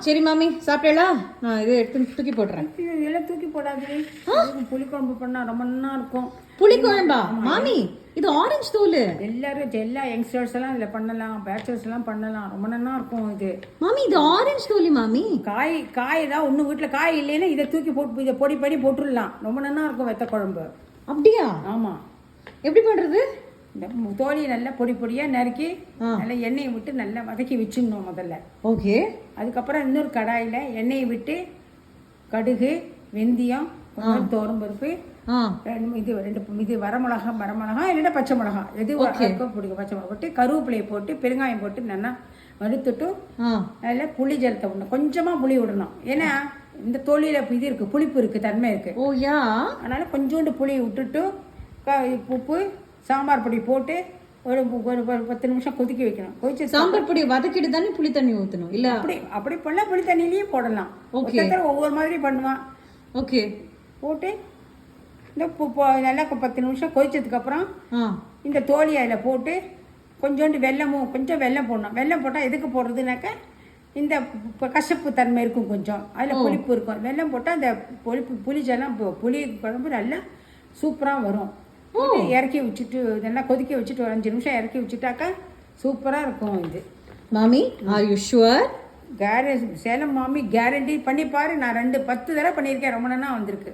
சரி மாமி சாப்பிட்டேளா? நான் இது எடுத்து தூக்கி போடுறேன். இதெல்லாம் தூக்கி போடாது. புளிக்குழம்பு பண்ணா ரொம்ப நல்லா இருக்கும். புளிக்குழம்பா மாமி? இது ஆரஞ்சு தோல். எல்லா யங்ஸ்டர்ஸ் எல்லாம் இதுல பண்ணலாம், பேச்சலர்ஸ் எல்லாம் பண்ணலாம். ரொம்ப நல்லா இருக்கும் இது. மாமி இது ஆரஞ்சு தோல் மாமி. காய் தான் ஒண்ணு வீட்டுல காய் இல்லைன்னா இதை தூக்கி போட்டு இதை பொடி பண்ணி போட்டுடலாம். ரொம்ப நல்லா இருக்கும் வெத்த குழம்பு. அப்படியா? ஆமா. எப்படி பண்றது? இந்த தோலியை நல்லா பொடி பொடியா நறுக்கி நல்லா எண்ணெயை விட்டு நல்லா வதக்கி வச்சிடணும் முதல்ல. ஓகே. அதுக்கப்புறம் இன்னொரு கடாயில எண்ணெயை விட்டு கடுகு, வெந்தயம், கொஞ்சம் துவரம்பருப்பு, இது வரமிளகா இல்லைன்னா பச்சை மிளகா எது பிடிக்கும். பச்சை மிளகா போட்டு கருவேப்பிலையை போட்டு பெருங்காயம் போட்டு நல்லா வறுத்துட்டு அதில் புளி ஜலத்தை விடணும். கொஞ்சமா புளி விடணும். ஏன்னா இந்த தோலியில இது இருக்கு, புளிப்பு இருக்கு, தன்மை இருக்கு. அதனால கொஞ்சோண்டு புளி விட்டுட்டு உப்பு, சாம்பார் பொடி போட்டு ஒரு 10 நிமிஷம் கொதிக்க வைக்கணும். கொதிச்சு சாம்பார் பொடி வதக்கிட்டு தானே புளி தண்ணி ஊற்றணும்? இல்ல அப்படி பண்ணலாம், புளி தண்ணியிலையும் போடலாம். ஒவ்வொரு மாதிரி பண்ணுவான். ஓகே. போட்டு இந்த நல்லா 10 நிமிஷம் கொதிச்சதுக்கு அப்புறம் இந்த தோலி அதில் போட்டு கொஞ்சோண்டு கொஞ்சம் வெல்லம் போடணும். வெல்லம் போட்டால் எதுக்கு போடுறதுனாக்க இந்த கசப்பு தன்மை இருக்கும், கொஞ்சம் அதில் புளிப்பு இருக்கும். வெல்லம் போட்டால் அந்த புளிச்செல்லாம் புளி குழம்பு நல்லா சூப்பராக வரும். இறக்கி வச்சுட்டு நல்லா கொதிக்க வச்சுட்டு ஒரு 5 நிமிஷம் இறக்கி வச்சுட்டாக்கா சூப்பராக இருக்கும் இது. மாமி ஆர் யூ ஷுவர்? சேலம் மாமி கேரண்டி பண்ணி பாரு. நான் 10 தடவை பண்ணியிருக்கேன். ரொம்ப நல்லா வந்திருக்கு.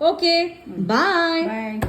ஓகே. பாய். பாய்.